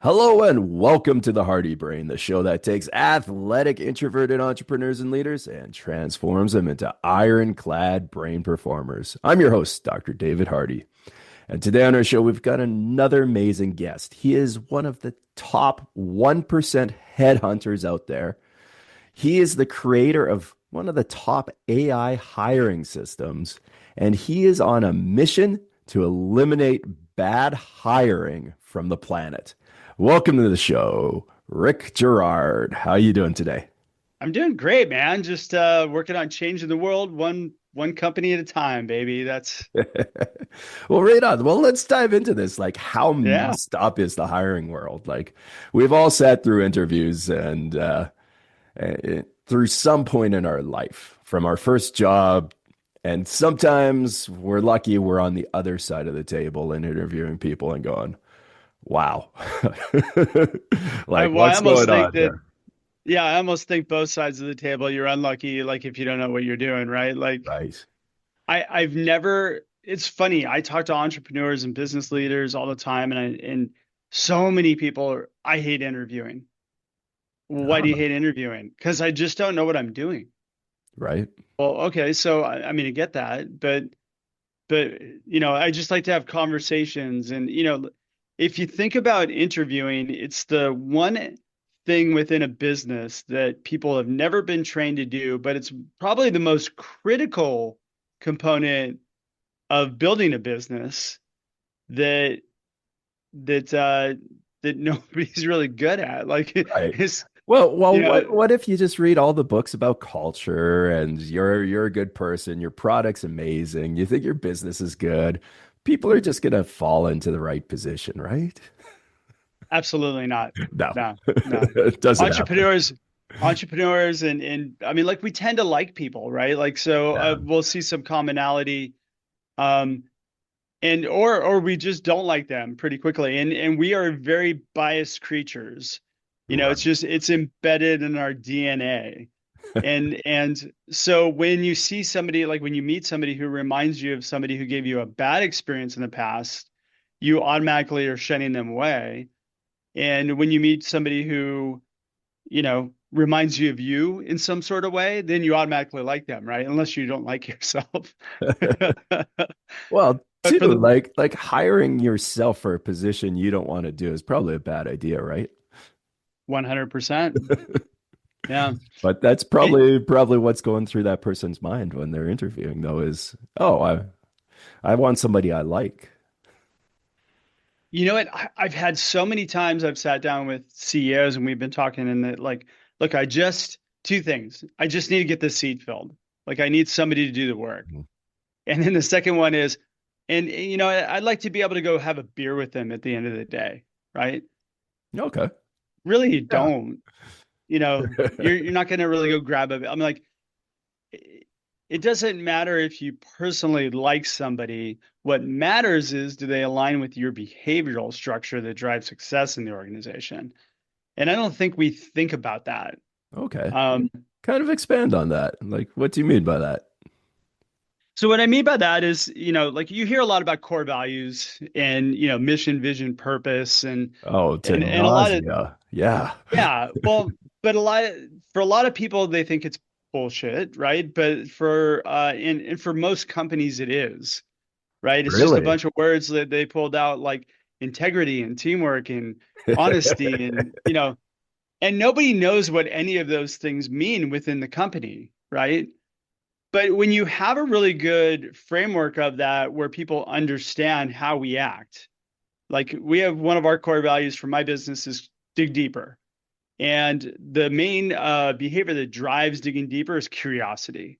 Hello and welcome to the Hardy Brain, the show that takes athletic, introverted entrepreneurs and leaders and transforms them into ironclad brain performers. I'm your host, Dr. David Hardy. And today on our show, we've got another amazing guest. He is one of the top 1% headhunters out there. He is the creator of one of the top AI hiring systems, and he is on a mission to eliminate bad hiring from the planet. Welcome to the show, Rick Girard. How you doing today? I'm doing great, man. Just working on changing the world one company at a time, baby. That's Well, right on. Well, let's dive into this. Like, how yeah. messed up is the hiring world? Like, we've all sat through interviews and through some point in our life, from our first job, and sometimes we're lucky we're on the other side of the table and interviewing people and going, "Wow, I like well, I what's almost going think on that here?" yeah, I almost think both sides of the table, you're unlucky, like if you don't know what you're doing, right? Like Right. I've never it's funny, I talk to entrepreneurs and business leaders all the time, and so many people I hate interviewing. Why do you Ah, hate interviewing? Because I just don't know what I'm doing. right. Well, okay, so I mean I get that, but I just like to have conversations. And if you think about interviewing, it's the one thing within a business that people have never been trained to do, but it's probably the most critical component of building a business that that uh that nobody's really good at. Like Right. it's Well, you know what if you just read all the books about culture and you're a good person, your product's amazing, you think your business is good, people are just gonna fall into the right position, right? Absolutely not. No, No, no. it doesn't happen. Entrepreneurs, entrepreneurs, and I mean, like we tend to like people, right? Like so, Yeah. we'll see some commonality, um, and or we just don't like them pretty quickly, and we are very biased creatures. It's Right. just it's embedded in our DNA. And so when you see somebody, like when you meet somebody who reminds you of somebody who gave you a bad experience in the past, you automatically are shunning them away. And when you meet somebody who, reminds you of you in some sort of way, then you automatically like them, right? Unless you don't like yourself. Well, But too, for the like hiring yourself for a position you don't want to do is probably a bad idea, right? 100%. Yeah. But that's It, probably what's going through that person's mind when they're interviewing, though, is, oh, I want somebody I like. you know what? I've had so many times I've sat down with CEOs and we've been talking and that like, look, two things. I just need to get this seat filled. Like I need somebody to do the work. And then the second one is, and I'd like to be able to go have a beer with them at the end of the day, right? Okay. Really, you Yeah. don't. You're not going to really go grab a. I'm like, it doesn't matter if you personally like somebody. What matters is do they align with your behavioral structure that drives success in the organization? And I don't think we think about that. Okay. Um, Kind of expand on that. Like, what do you mean by that? so what I mean by that is, like you hear a lot about core values and mission, vision, purpose, and Oh, to and a lot of nausea. Yeah. yeah. Well, but for a lot of people, they think it's bullshit, right? But and for most companies, it is. Right? It's just a Really? bunch of words that they pulled out like integrity and teamwork and honesty and and nobody knows what any of those things mean within the company, right? But when you have a really good framework of that where people understand how we act, like we have one of our core values for my business is dig deeper. And the main behavior that drives digging deeper is curiosity.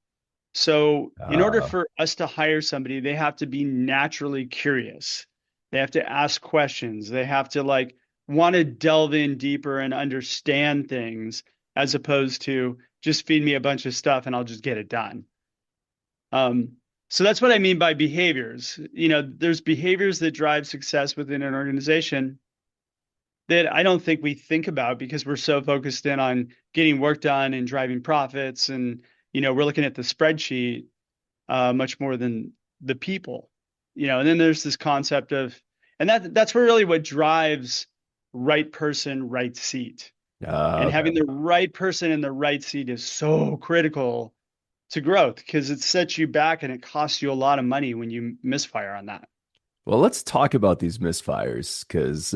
So, in order Uh, for us to hire somebody, they have to be naturally curious. They have to ask questions. They have to like want to delve in deeper and understand things as opposed to just feed me a bunch of stuff and I'll just get it done. Um, so that's what I mean by behaviors. There's behaviors that drive success within an organization that I don't think we think about because we're so focused in on getting work done and driving profits and we're looking at the spreadsheet much more than the people. And then there's this concept of, and that's where really what drives right person, right seat. And Okay. having the right person in the right seat is so critical to growth because it sets you back and it costs you a lot of money when you misfire on that. Well, let's talk about these misfires because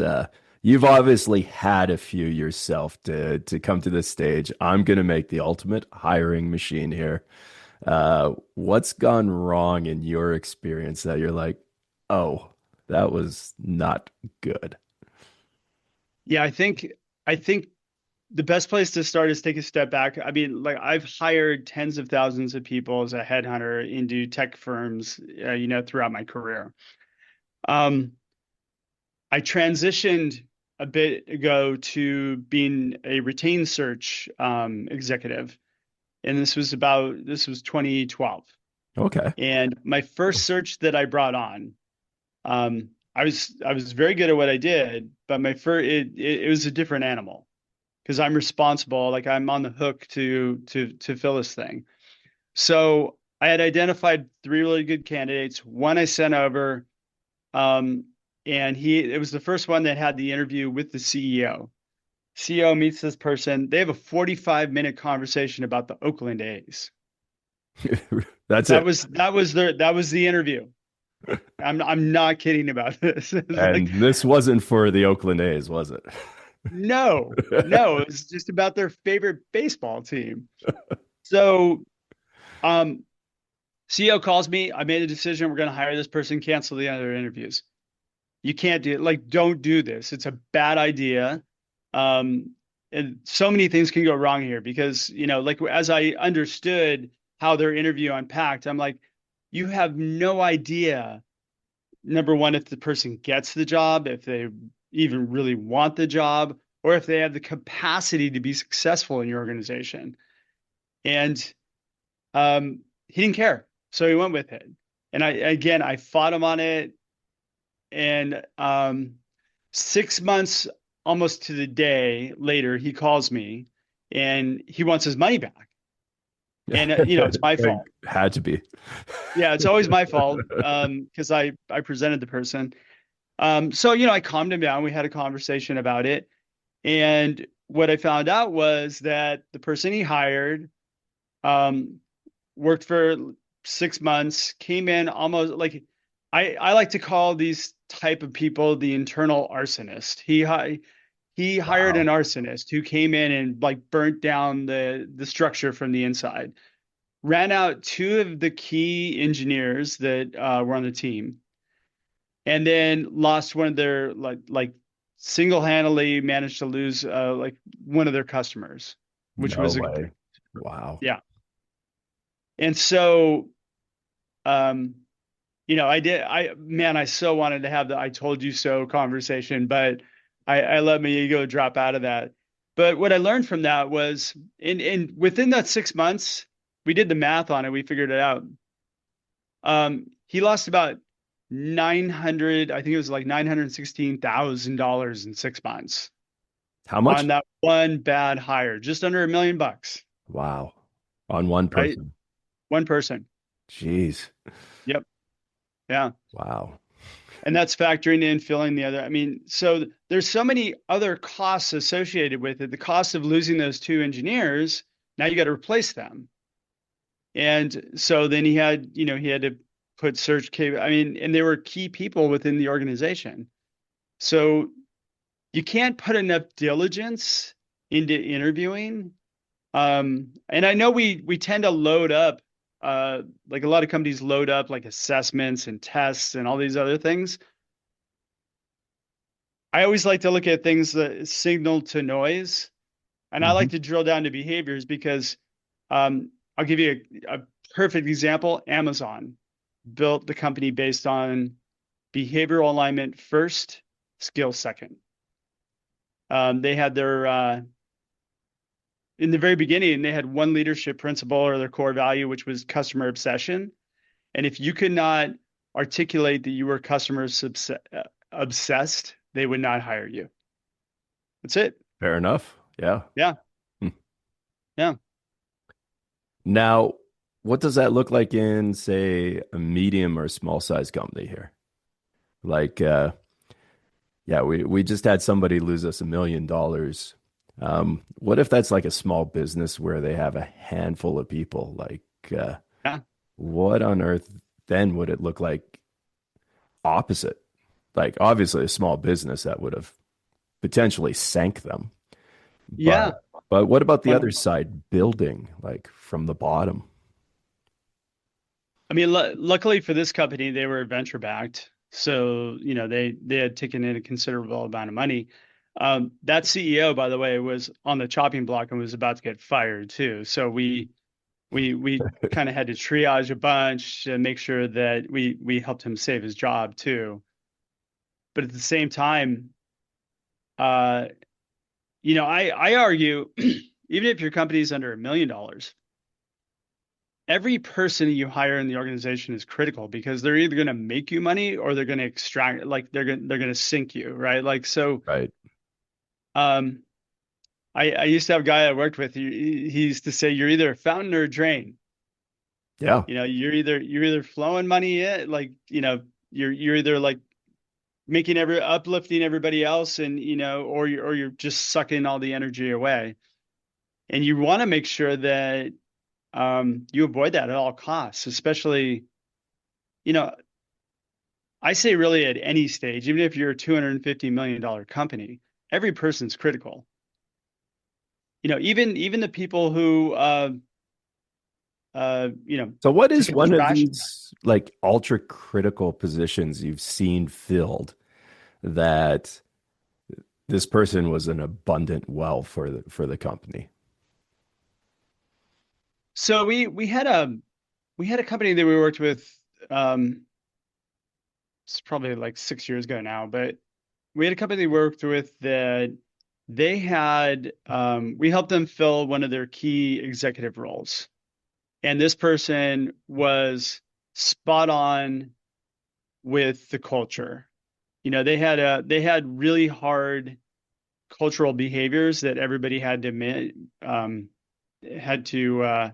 you've obviously had a few yourself to come to this stage. I'm gonna make the ultimate hiring machine here. What's gone wrong in your experience that you're like, oh, that was not good? Yeah, I think the best place to start is take a step back. I mean, like I've hired tens of thousands of people as a headhunter into tech firms, throughout my career. Um, I transitioned a bit ago to being a retained search executive, and this was 2012. Okay. And my first search that I brought on, I was very good at what I did, but my first it was a different animal because I'm responsible, like I'm on the hook to fill this thing. So I had identified three really good candidates. One I sent over, um, and it was the first one that had the interview with the CEO. CEO meets this person. They have a 45-minute conversation about the Oakland A's. That's That it. was that was the interview. I'm not kidding about this. It's like, And this wasn't for the Oakland A's, was it? no, no, it was just about their favorite baseball team. So, um, CEO calls me. I made a decision. We're going to hire this person, cancel the other interviews. You can't do it. Like, don't do this. It's a bad idea. Um, and so many things can go wrong here because, like as I understood how their interview unpacked, I'm like, you have no idea, number one, if the person gets the job, if they even really want the job, or if they have the capacity to be successful in your organization. And he didn't care. So he went with it. And I fought him on it. And 6 months, almost to the day later, he calls me and he wants his money back. And it's my Like, fault. had to be. Yeah, it's always my fault because I presented the person. So I calmed him down. We had a conversation about it. And what I found out was that the person he hired um, worked for 6 months, came in almost like I like to call these type of people the internal arsonist. He hired an Wow. arsonist who came in and like burnt down the structure from the inside, ran out two of the key engineers that were on the team, and then lost one of their like single-handedly managed to lose like one of their customers, which No was a way. Wow. yeah. And so um I so wanted to have the I told you so conversation, but I let my ego drop out of that. But what I learned from that was in within that 6 months, we did the math on it, we figured it out. He lost about 900, I think it was like $916,000 in 6 months How on much? that one bad hire, just under $1 million, Wow. On one right? person. One person. Jeez. Yep. Yeah. Wow. And that's factoring in filling the other. I mean, so there's so many other costs associated with it. The cost of losing those two engineers, now you got to replace them. And so then he had to put search cable. I mean, and they were key people within the organization. So you can't put enough diligence into interviewing. And I know we tend to load up, like a lot of companies load up like assessments and tests and all these other things. I always like to look at things that signal to noise, and I like Mhm. to drill down to behaviors because I'll give you a perfect example. Amazon built the company based on behavioral alignment first, skill second. They had in the very beginning, they had one leadership principle or their core value, which was customer obsession. And if you could not articulate that you were obsessed, they would not hire you. That's it. Fair enough. Yeah. Yeah. Hmm. Yeah. Now, what does that look like in, say, a medium or small size company here? Like, Yeah, we just had somebody lose us $1 million. What if that's like a small business where they have a handful of people? Like, uh, Yeah. what on earth then would it look like opposite? Like, obviously, a small business that would have potentially sank them. Yeah. But what about the other One, side, building like from the bottom? I mean, luckily for this company, they were venture backed. So, they had taken in a considerable amount of money. That CEO, by the way, was on the chopping block and was about to get fired too. So we kind of had to triage a bunch and make sure that we helped him save his job too. But at the same time, uh, I argue, even if your company is under $1 million, every person you hire in the organization is critical because they're either going to make you money or they're going to extract, like they're going to sink you, right? Like so. Right. Um, I used to have a guy I worked with. He used to say, "You're either a fountain or a drain. Yeah. You're either flowing money in, like you're either like making uplifting everybody else, and or you're just sucking all the energy away. And you want to make sure that you avoid that at all costs, especially you know I say really at any stage, even if you're a $250 million company, every person's critical. Even the people who uh, you know, So what took is out the one of trash. these like ultra critical positions you've seen filled that this person was an abundant well for the company? So we had a company that we worked with. Um, it's probably like 6 years ago now, but we had a company we worked with that we helped them fill one of their key executive roles. And this person was spot on with the culture. They had really hard cultural behaviors that everybody had to had to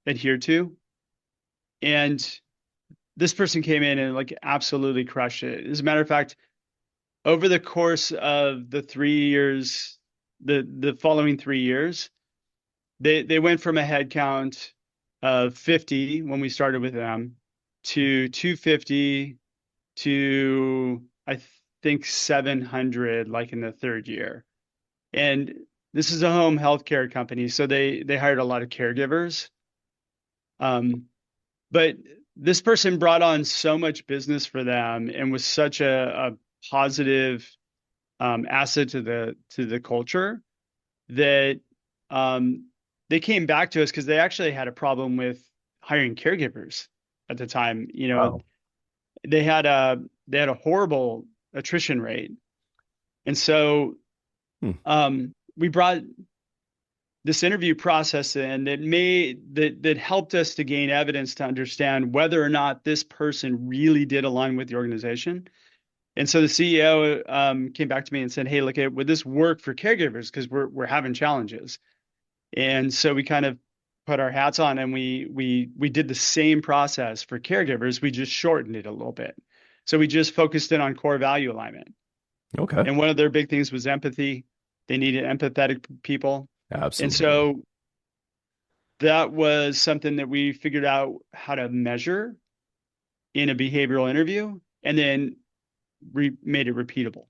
adhere to. And this person came in and like absolutely crushed it. As a matter of fact, over the course of the 3 years, the following 3 years, they went from a head count of 50 when we started with them to 250 to I think 700 like in the third year. And this is a home healthcare company, so they hired a lot of caregivers. Um, but this person brought on so much business for them and was such a positive asset to the culture that um, they came back to us because they actually had a problem with hiring caregivers at the time. Wow. They had a horrible attrition rate, and so Hmm. we brought this interview process in that helped us to gain evidence to understand whether or not this person really did align with the organization. And so the CEO came back to me and said, "Hey, look, would this work for caregivers? Because we're having challenges." And so we kind of put our hats on and we did the same process for caregivers. We just shortened it a little bit. So we just focused in on core value alignment. Okay. And one of their big things was empathy. They needed empathetic people. And Absolutely. so that was something that we figured out how to measure in a behavioral interview and then made it repeatable.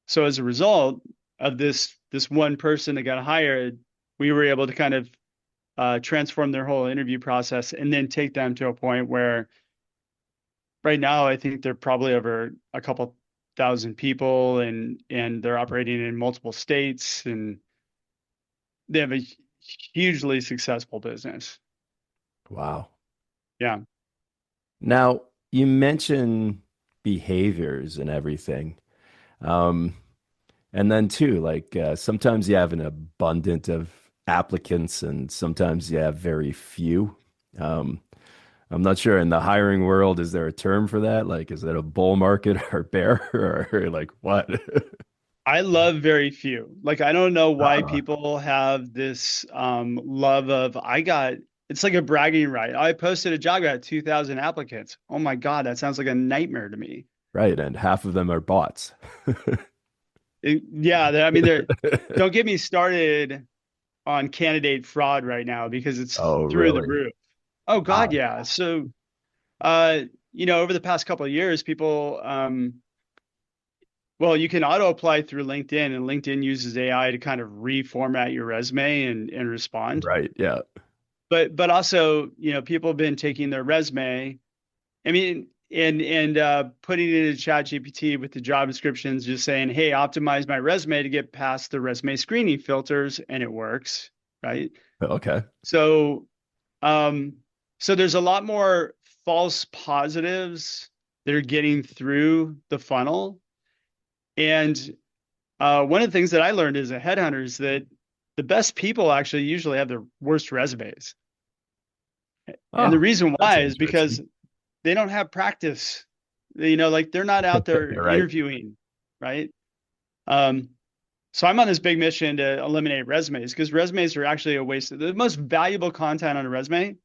So as a result of this one person that got hired, we were able to kind of transform their whole interview process and then take them to a point where right now I think they're probably over a couple thousand people and they're operating in multiple states and they have a hugely successful business. Wow. Yeah. Now, you mentioned behaviors and everything. Um, and then too, like sometimes you have an abundant of applicants and sometimes you have very few. Um, I'm not sure in the hiring world, is there a term for that? Like, is it a bull market or bear or like what? I love very few. Like I don't know why Ah, people have this love of it's like a bragging right. I posted a job, I got 2,000 applicants. Oh my God, that sounds like a nightmare to me. Right. And half of them are bots. Yeah, I mean, don't get me started on candidate fraud right now because it's Oh, through the really? roof. Oh God, Wow. yeah. So, uh, over the past couple of years, people, well, you can auto apply through LinkedIn, and LinkedIn uses AI to kind of reformat your resume and respond. Right. Yeah. But also, people have been taking their resume, I mean, and putting it into ChatGPT with the job descriptions, just saying, "Hey, optimize my resume to get past the resume screening filters," and it works, right? Okay. So, um, so there's a lot more false positives that are getting through the funnel. And one of the things that I learned as a headhunter is that the best people actually usually have the worst resumes. And the Oh, reason that's why is because interesting. they don't have practice. Like they're not out there Right. interviewing, right? Um, so I'm on this big mission to eliminate resumes because resumes are actually a waste. The most valuable content on a resume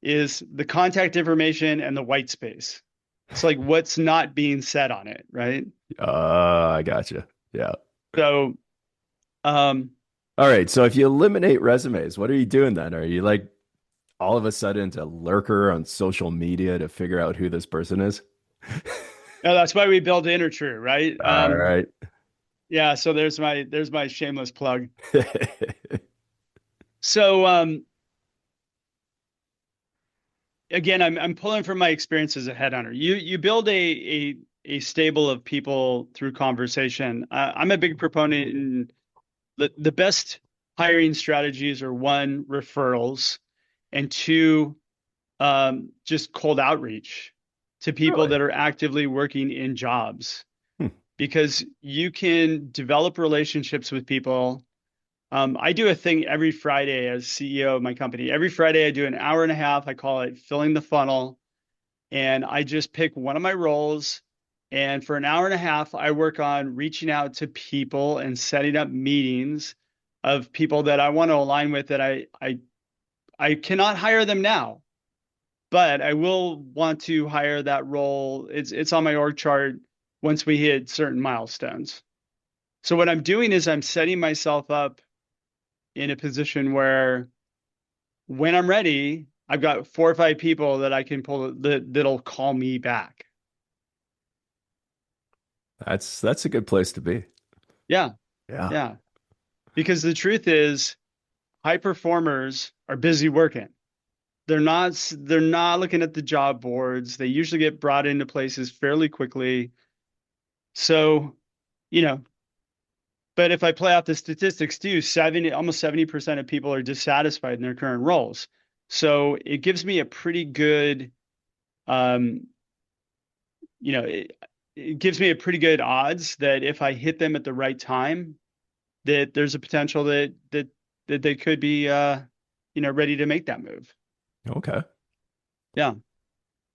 is the contact information and the white space. It's like what's not being said on it, right? I gotcha. Yeah. So, um, All right. So if you eliminate resumes, what are you doing then? Are you like all of a sudden to lurker on social media to figure out who this person is? no, that's why we build InterTrue, right? All right. Yeah. So there's my shameless plug. So, again, I'm pulling from my experience as a headhunter. You build a stable of people through conversation. I'm a big proponent in the best hiring strategies are one, referrals, and two, just cold outreach to people Really? that are actively working in jobs Hmm. because you can develop relationships with people. I do a thing every Friday as CEO of my company. Every Friday, I do an hour and a half. I call it filling the funnel. And I just pick one of my roles. And for an hour and a half, I work on reaching out to people and setting up meetings of people that I want to align with that I cannot hire them now, but I will want to hire that role. It's on my org chart once we hit certain milestones. So what I'm doing is I'm setting myself up in a position where when I'm ready, I've got 4 or 5 people that I can pull that'll call me back. That's a good place to be. Yeah, Yeah. yeah. Because the truth is, high performers are busy working. They're not looking at the job boards. They usually get brought into places fairly quickly. So, you know, but if I play out the statistics too, almost 70% of people are dissatisfied in their current roles. So it gives me a pretty good um, it gives me a pretty good odds that if I hit them at the right time, that there's a potential that they could be ready to make that move. Okay. Yeah.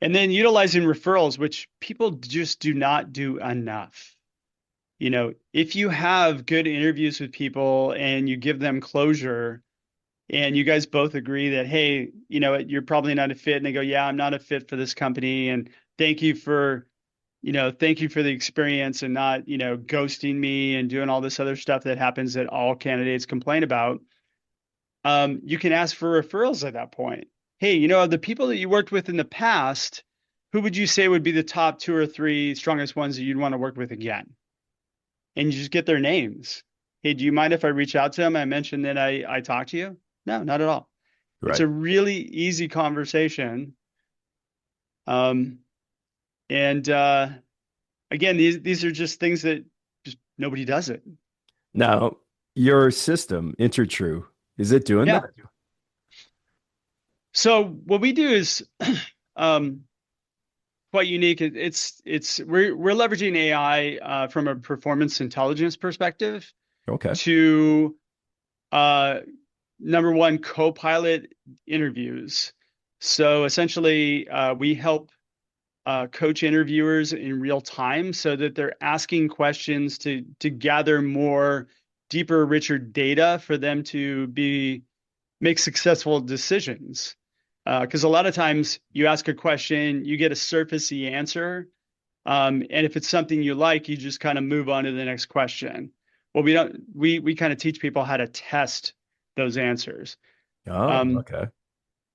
And then utilizing referrals, which people just do not do enough. If you have good interviews with people and you give them closure and you guys both agree that, hey, you're probably not a fit, and they go, yeah, I'm not a fit for this company, and thank you for thank you for the experience and not, ghosting me and doing all this other stuff that happens that all candidates complain about. You can ask for referrals at that point. Hey, the people that you worked with in the past, who would you say would be the top 2 or 3 strongest ones that you'd want to work with again? And you just get their names. Hey, do you mind if I reach out to them? I mentioned that I talked to you. No, not at all. It's Right. a really easy conversation. Um, and again, these are just things that just nobody does it. Now, your system, InterTrue, is it doing Yeah. that? So what we do is um, quite unique. We're leveraging AI from a performance intelligence perspective Okay. to uh, number one, co-pilot interviews. So essentially, we help coach interviewers in real time so that they're asking questions to gather more deeper, richer data for them to make successful decisions. Because a lot of times you ask a question, you get a surfacey answer, And if it's something you like, you just kind of move on to the next question. Well, we don't, we kind of teach people how to test those answers. Oh, Um, okay.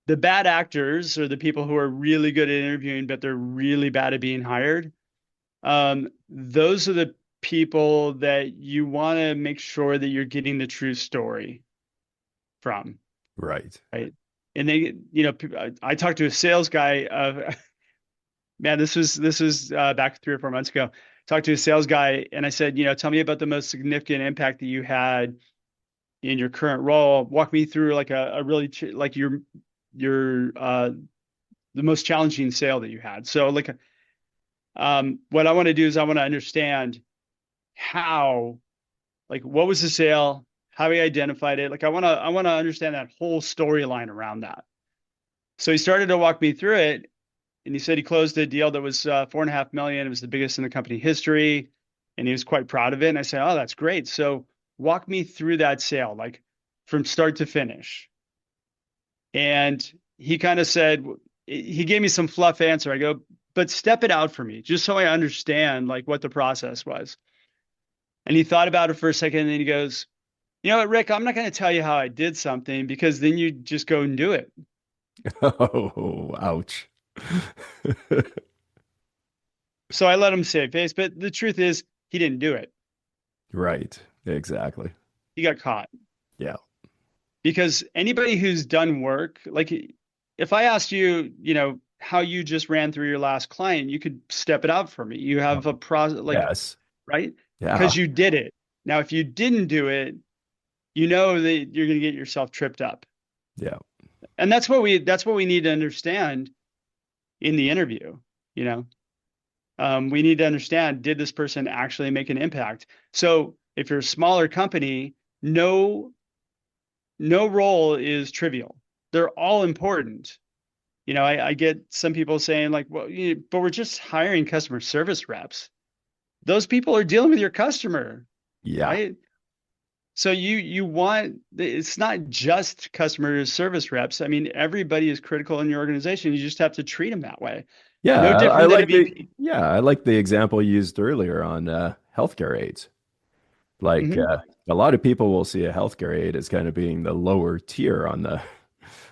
the bad actors are the people who are really good at interviewing, but they're really bad at being hired. Those are the people that you want to make sure that you're getting the true story from, Right. right? And they, I talked to a sales guy. Man, this was back 3 or 4 months ago. Talked to a sales guy, and I said, tell me about the most significant impact that you had in your current role. Walk me through like a really like your the most challenging sale that you had. So like, what I want to do is I want to understand how, like, what was the sale, how he identified it. Like, I want to understand that whole storyline around that. So he started to walk me through it, and he said he closed a deal that was 4.5 million. It was the biggest in the company history, and he was quite proud of it. And I said, "Oh, that's great. So walk me through that sale, like from start to finish." And he kind of said, he gave me some fluff answer. I go, "But step it out for me, just so I understand like what the process was." And he thought about it for a second, and then he goes, "You know what, Rick? I'm not going to tell you how I did something because then you just go and do it." Oh, ouch. So I let him save face, but the truth is, he didn't do it. Right. Exactly. He got caught. Yeah. Because anybody who's done work, like if I asked you, how you just ran through your last client, you could step it out for me. You have a process, like, Yes. right? Yeah. Because you did it. Now, if you didn't do it, you know that you're going to get yourself tripped up. Yeah. And that's what we need to understand in the interview. You know, we need to understand, did this person actually make an impact? So if you're a smaller company, no role is trivial. They're all important. I get some people saying like, well, but we're just hiring customer service reps. Those people are dealing with your customer, Yeah. right? So you want, it's not just customer service reps. I mean, everybody is critical in your organization. You just have to treat them that way. Yeah. No I different than a like VP. I like the example you used earlier on healthcare aides. Like Hmm. a lot of people will see a healthcare aide as kind of being the lower tier on the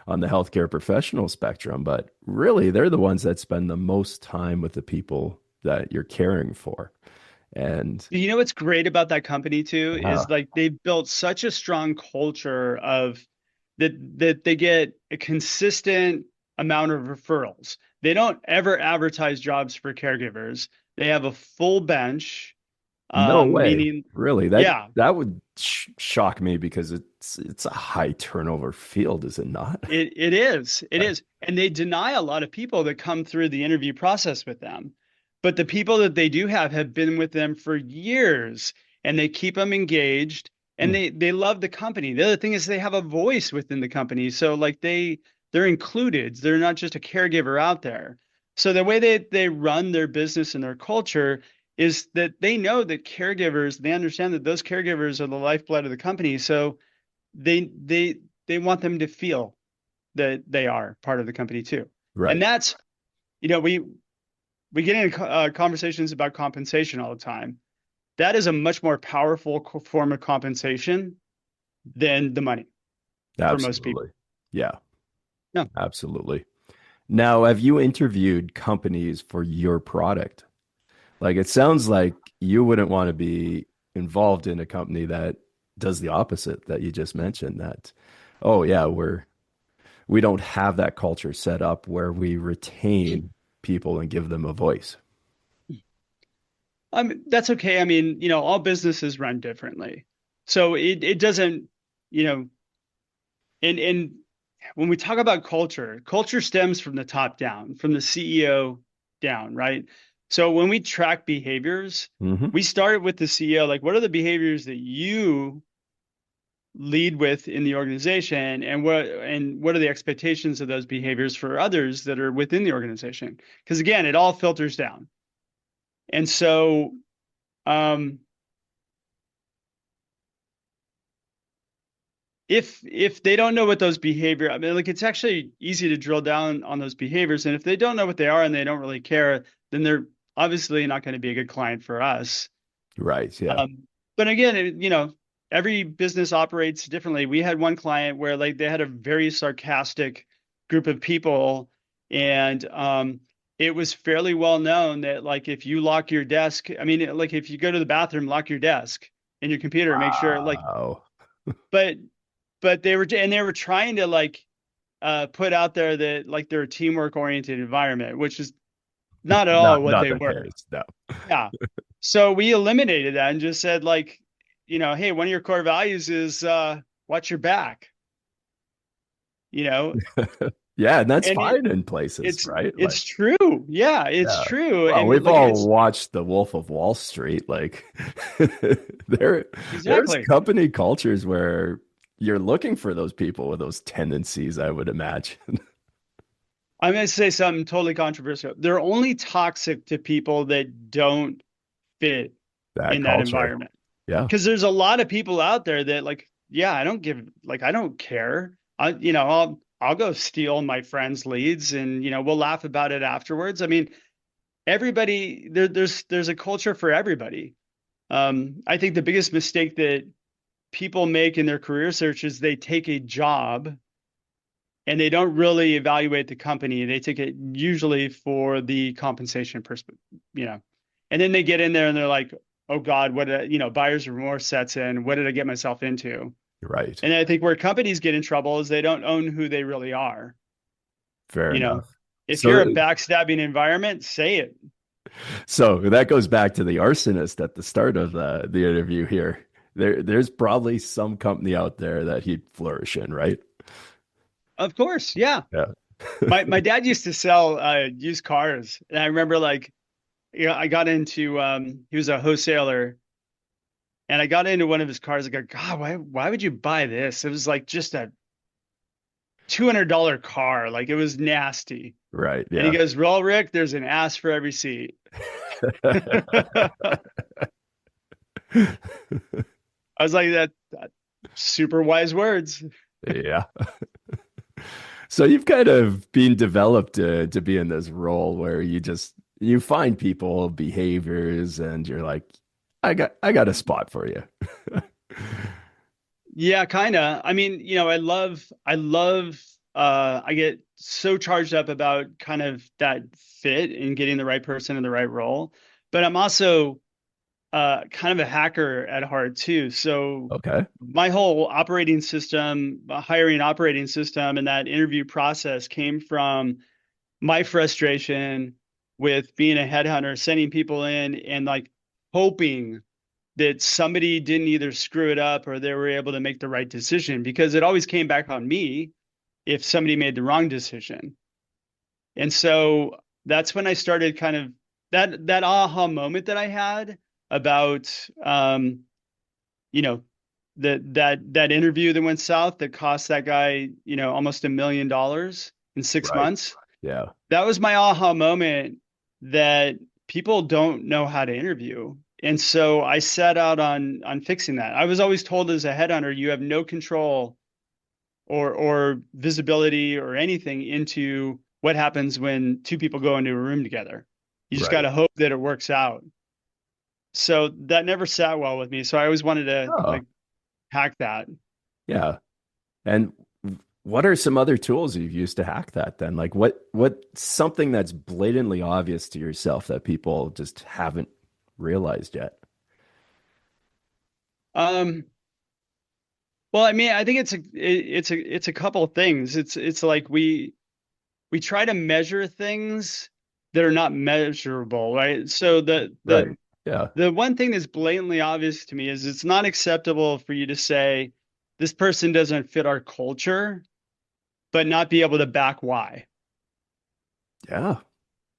healthcare professional spectrum, but really they're the ones that spend the most time with the people that you're caring for. And You know what's great about that company too yeah, is like they've built such a strong culture of that they get a consistent amount of referrals. They don't ever advertise jobs for caregivers. They have a full bench, no way. meaning, Really, yeah, that would shock me because it's a high turnover field, is it not? it is. It is. And they deny a lot of people that come through the interview process with them. But the people that they do have been with them for years and they keep them engaged and Hmm. they love the company. The other thing is they have a voice within the company. So like they're included. They're not just a caregiver out there. So the way they run their business and their culture is that they know that caregivers, they understand that those caregivers are the lifeblood of the company. So they want them to feel that they are part of the company too. And Right. that's, you know, we get into conversations about compensation all the time. That is a much more powerful form of compensation than the money for most people. Absolutely. Yeah, No, absolutely. Now, have you interviewed companies for your product? Like it sounds like you wouldn't want to be involved in a company that does the opposite that you just mentioned that, oh yeah, we don't have that culture set up where we retain people and give them a voice. that's okay. I mean, all businesses run differently. So it doesn't, you know, and when we talk about culture, culture stems from the top down, from the CEO down, right? So when we track behaviors, Hmm. we start with the CEO, like what are the behaviors that you lead with in the organization and what are the expectations of those behaviors for others that are within the organization? Because again, it all filters down. And so um if they don't know what those behavior, I mean, like it's actually easy to drill down on those behaviors. And if they don't know what they are and they don't really care, then obviously not going to be a good client for us. Right. Yeah. But again, every business operates differently. We had one client where like they had a very sarcastic group of people, and it was fairly well known that like if you lock your desk, I mean, like if you go to the bathroom, lock your desk and your computer, make sure like, Wow. but they were trying to like put out there that like they're a teamwork oriented environment, which is not at all what Not they the were. case. No. Yeah. So we eliminated that and just said like, hey, one of your core values is watch your back, you know, Yeah, and that's and it fine in places, it's right? Like, it's true. Yeah, it's yeah. true. Well, And we've like all it's watched The Wolf of Wall Street. Like, there, there's exactly. company cultures where you're looking for those people with those tendencies, I would imagine. I'm going to say something totally controversial. They're only toxic to people that don't fit That in that culture. environment. Yeah. Because there's a lot of people out there that like, yeah, I don't care. I'll go steal my friend's leads and we'll laugh about it afterwards. I mean, everybody there's a culture for everybody. I think the biggest mistake that people make in their career search is they take a job and they don't really evaluate the company. They take it usually for the compensation perspective, you know, and then they get in there and they're like, oh God, buyer's remorse sets in. What did I get myself into? Right. And I think where companies get in trouble is they don't own who they really are. Fair You know, enough. if you're So, a backstabbing environment, say it. so that goes back to the arsonist at the start of the interview here. There's probably some company out there that he'd flourish in, right? Of course, yeah. Yeah. My dad used to sell used cars, and I remember like, I got into he was a wholesaler, and I got into one of his cars. I go, God, why would you buy this? It was like just a $200 car, like it was nasty. Right. And he Yeah. goes, well, Rick, there's an ass for every seat. I was like, that super wise words. Yeah. So you've kind of been developed to be in this role where you find people behaviors and you're like, I got a spot for you. Yeah, kind of. I mean, I get so charged up about kind of that fit and getting the right person in the right role. But I'm also kind of a hacker at heart too. So Okay. my whole operating system, hiring operating system, and that interview process came from my frustration with being a headhunter, sending people in and like hoping that somebody didn't either screw it up or they were able to make the right decision because it always came back on me if somebody made the wrong decision. And so that's when I started kind of that aha moment that I had about you know that interview that went south that cost that guy, almost $1 million in six Right. months. Yeah. That was my aha moment that people don't know how to interview. And so I set out on fixing that. I was always told as a headhunter, you have no control or visibility or anything into what happens when two people go into a room together. You just got Right. to hope that it works out. So that never sat well with me. So I always wanted to Oh, like hack that. yeah. And what are some other tools you've used to hack that then? Like what something that's blatantly obvious to yourself that people just haven't realized yet? Um, well, I mean, I think it's a couple of things. It's like we try to measure things that are not measurable, right? So the Right. the Yeah. the one thing that's blatantly obvious to me is it's not acceptable for you to say this person doesn't fit our culture, but not be able to back why, Yeah.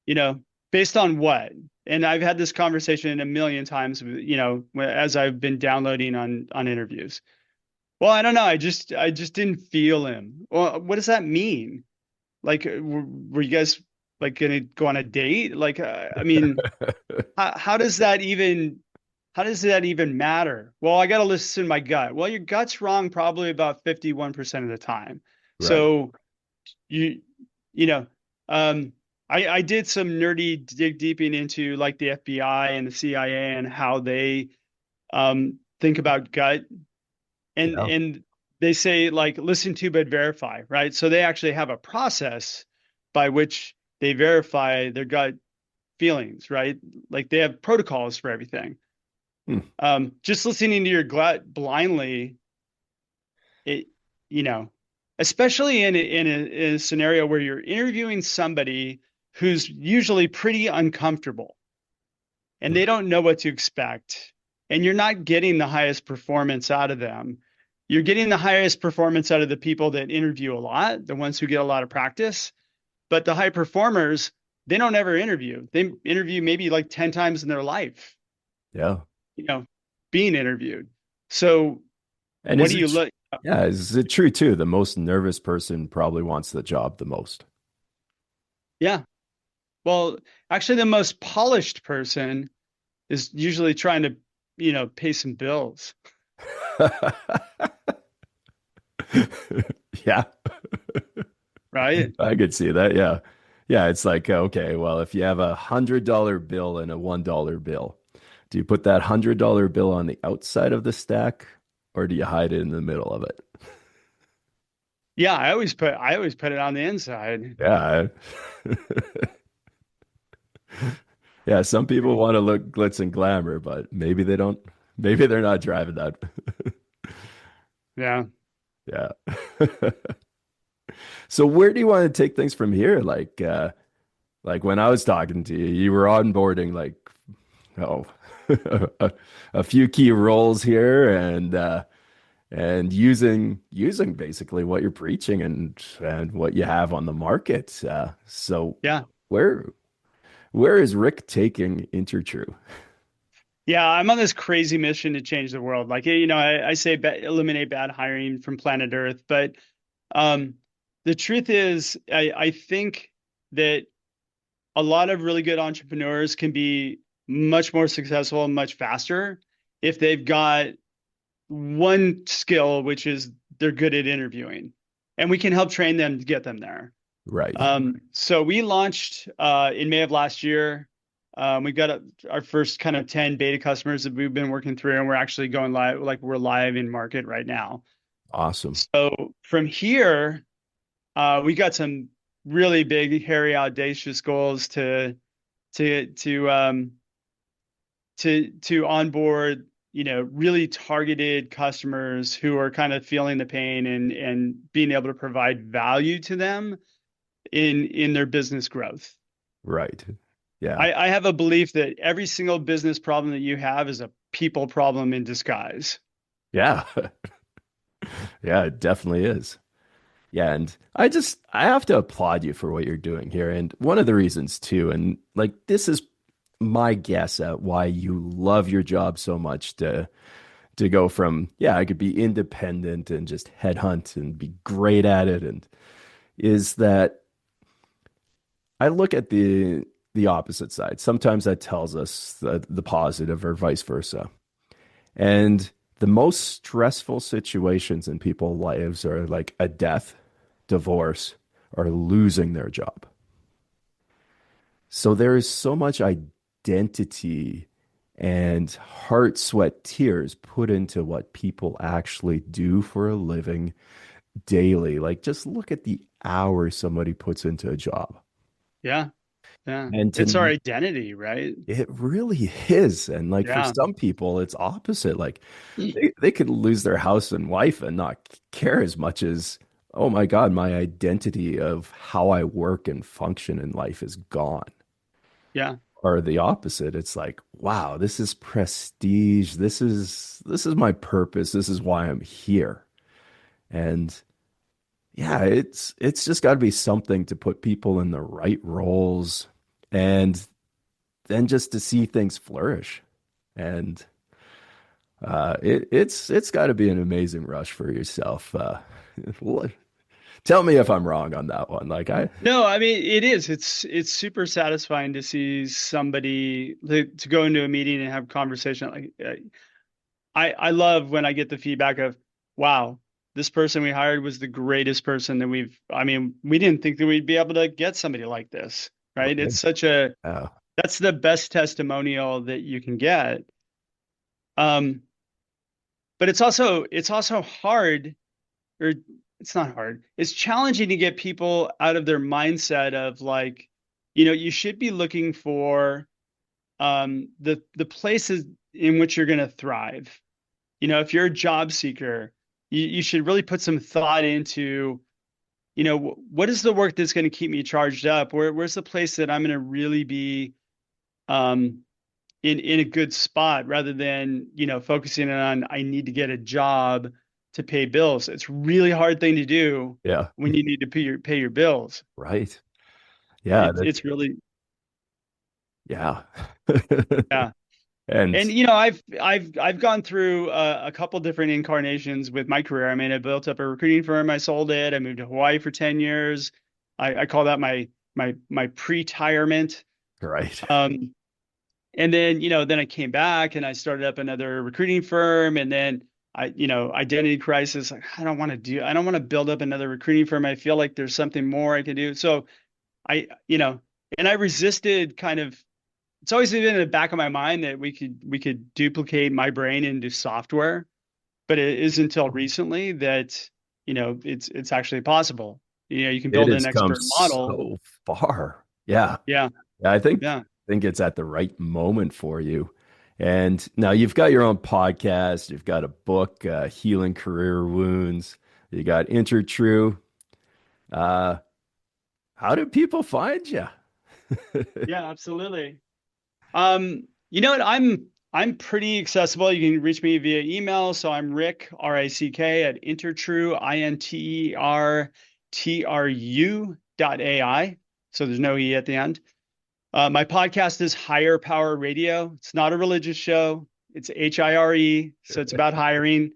you know, based on what? And I've had this conversation a million times, as I've been downloading on interviews. Well, I don't know. I just didn't feel him. Well, what does that mean? Like, were you guys like gonna go on a date? Like, I mean, how does that even matter? Well, I got to listen to my gut. Well, your gut's wrong probably about 51% of the time. Right. So you you know, um, I did some nerdy dig deeping into like the FBI and the CIA and how they think about gut, Yeah. and they say like listen to but verify, right? So they actually have a process by which they verify their gut feelings, right? Like they have protocols for everything. Hmm. Just listening to your gut blindly, it, you know, especially in a scenario where you're interviewing somebody who's usually pretty uncomfortable and they don't know what to expect, and you're not getting the highest performance out of them. You're getting the highest performance out of the people that interview a lot, the ones who get a lot of practice. But the high performers, they don't ever interview. They interview maybe like 10 times in their life, Yeah. you know, being interviewed. So And what do you look? yeah, is it true too? The most nervous person probably wants the job the most. Yeah. Well, actually, the most polished person is usually trying to, pay some bills, Yeah, right? I could see that. Yeah. Yeah, it's like, okay, well, if you have $100 bill and a $1 bill, do you put that $100 bill on the outside of the stack or do you hide it in the middle of it? Yeah, I always put it on the inside. Yeah. Yeah, some people want to look glitz and glamour, but maybe they don't. Maybe they're not driving that. Yeah. Yeah. So where do you want to take things from here? Like when I was talking to you, you were onboarding like oh a, a few key roles here and using basically what you're preaching and what you have on the market. So Yeah. where where is Rick taking InterTrue? Yeah, I'm on this crazy mission to change the world. Like, I say eliminate bad hiring from planet Earth, but um, the truth is, I think that a lot of really good entrepreneurs can be much more successful and much faster if they've got one skill, which is they're good at interviewing, and we can help train them to get them there. Right. So we launched in May of last year. We got our first kind of 10 beta customers that we've been working through, and we're actually going live, like we're live in market right now. Awesome. So from here, we got some really big, hairy, audacious goals to to um, to onboard, really targeted customers who are kind of feeling the pain and being able to provide value to them in their business growth. Right. Yeah. I have a belief that every single business problem that you have is a people problem in disguise. Yeah. Yeah, it definitely is. Yeah, and I have to applaud you for what you're doing here. And one of the reasons too, and like this is my guess at why you love your job so much to go from, yeah, I could be independent and just headhunt and be great at it, and is that I look at the opposite side. Sometimes that tells us the positive or vice versa. And the most stressful situations in people's lives are like a death, divorce, or losing their job. So there is so much identity and heart, sweat, tears put into what people actually do for a living daily. Like just look at the hours somebody puts into a job. Yeah, yeah. And It's our to identity, right? it really is. And like for Yeah. some people, it's opposite. Like they could lose their house and wife and not care as much as, oh my God, my identity of how I work and function in life is gone. Yeah. Or the opposite. It's like, wow, this is prestige. This is my purpose. This is why I'm here. And yeah, it's just got to be something to put people in the right roles and then just to see things flourish. And it's got to be an amazing rush for yourself. Tell me if I'm wrong on that one. Like I, No, I mean it is. It's super satisfying to see somebody to go into a meeting and have a conversation. Like I love when I get the feedback of, wow, this person we hired was the greatest person that I mean, we didn't think that we'd be able to get somebody like this. right? Right. It's such a Yeah. that's the best testimonial that you can get. Um, but it's also hard, or it's not hard. It's challenging to get people out of their mindset of like, you should be looking for the places in which you're going to thrive. If you're a job seeker, you should really put some thought into, what is the work that's going to keep me charged up? Where's the place that I'm going to really be um, in a good spot rather than, focusing on I need to get a job to pay bills. It's a really hard thing to do Yeah. when you need to pay your bills. Right. Yeah. It's it's really Yeah. yeah. And And I've gone through a couple different incarnations with my career. I mean, I built up a recruiting firm. I sold it. I moved to Hawaii for 10 years. I call that my pre-tirement. right. Um, and then I came back and I started up another recruiting firm. And then identity crisis. Like, I don't want to build up another recruiting firm. I feel like there's something more I can do. So I, you know, and I resisted kind of, it's always been in the back of my mind that we could duplicate my brain into software, but it isn't until recently that, it's actually possible. You can It build an has come expert model. so far. Yeah. Yeah, Yeah, I yeah, think it's at the right moment for you. And now you've got your own podcast, you've got a book, Healing Career Wounds, you got InterTrue. Uh, how do people find you? yeah, absolutely. You know what? I'm pretty accessible. You can reach me via email. So I'm Rick, RICK at Intertrue, intertru.ai. So there's no E at the end. My podcast is Higher Power Radio. It's not a religious show. It's HIRE. So it's about hiring.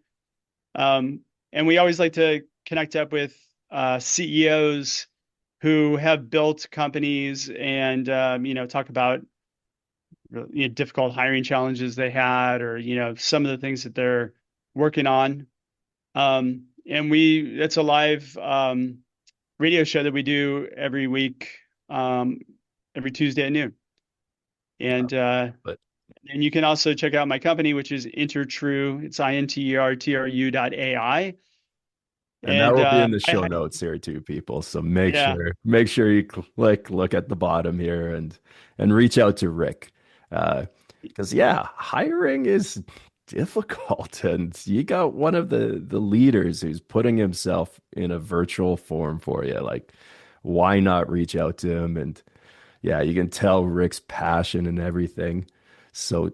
And we always like to connect up with CEOs who have built companies and, talk about difficult hiring challenges they had, or some of the things that they're working on. And it's a live radio show that we do every week, every Tuesday at noon. And But and you can also check out my company, which is Intertrue. It's intertru.ai. and that And will be in the I show notes here too, people. So yeah, make sure you click look at the bottom here and reach out to Rick. Because yeah, hiring is difficult, and you got one of the leaders who's putting himself in a virtual form for you. Like, why not reach out to him? And yeah, you can tell Rick's passion and everything. So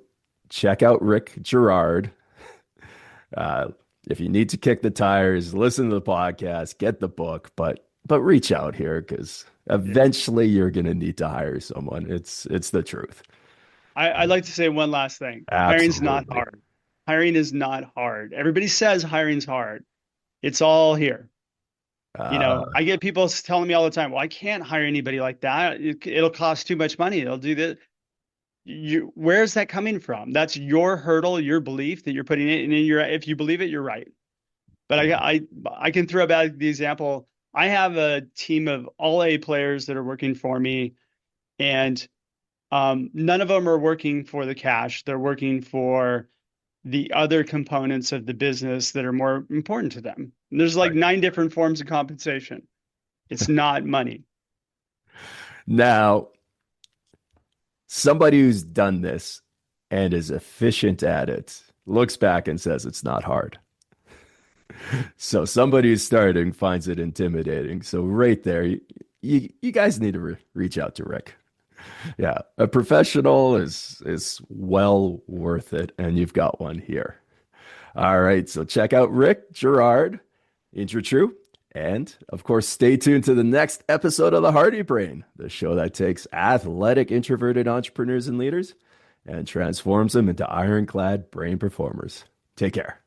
check out Rick Girard. Uh, if you need to kick the tires, listen to the podcast, get the book, but reach out here because yeah. eventually you're gonna need to hire someone. It's the truth. I'd like to say one last thing. Hiring's not Absolutely. hard. Hiring is not hard. Everybody says hiring's hard. It's all here. Uh, I get people telling me all the time, well, I can't hire anybody like that. It'll cost too much money. It'll do this. Where's that coming from? That's your hurdle, your belief that you're putting it, and then if you believe it, you're right. But I can throw back the example. I have a team of all A players that are working for me, and none of them are working for the cash. They're working for the other components of the business that are more important to them. And there's like right. 9 different forms of compensation. It's not money. Now, somebody who's done this and is efficient at it looks back and says it's not hard. So somebody who's starting finds it intimidating. So right there, you guys need to reach out to Rick. Yeah, a professional is well worth it, and you've got one here. All right, so check out Rick Girard, True, and of course, stay tuned to the next episode of the Hardy Brain, the show that takes athletic, introverted entrepreneurs and leaders and transforms them into ironclad brain performers. Take care.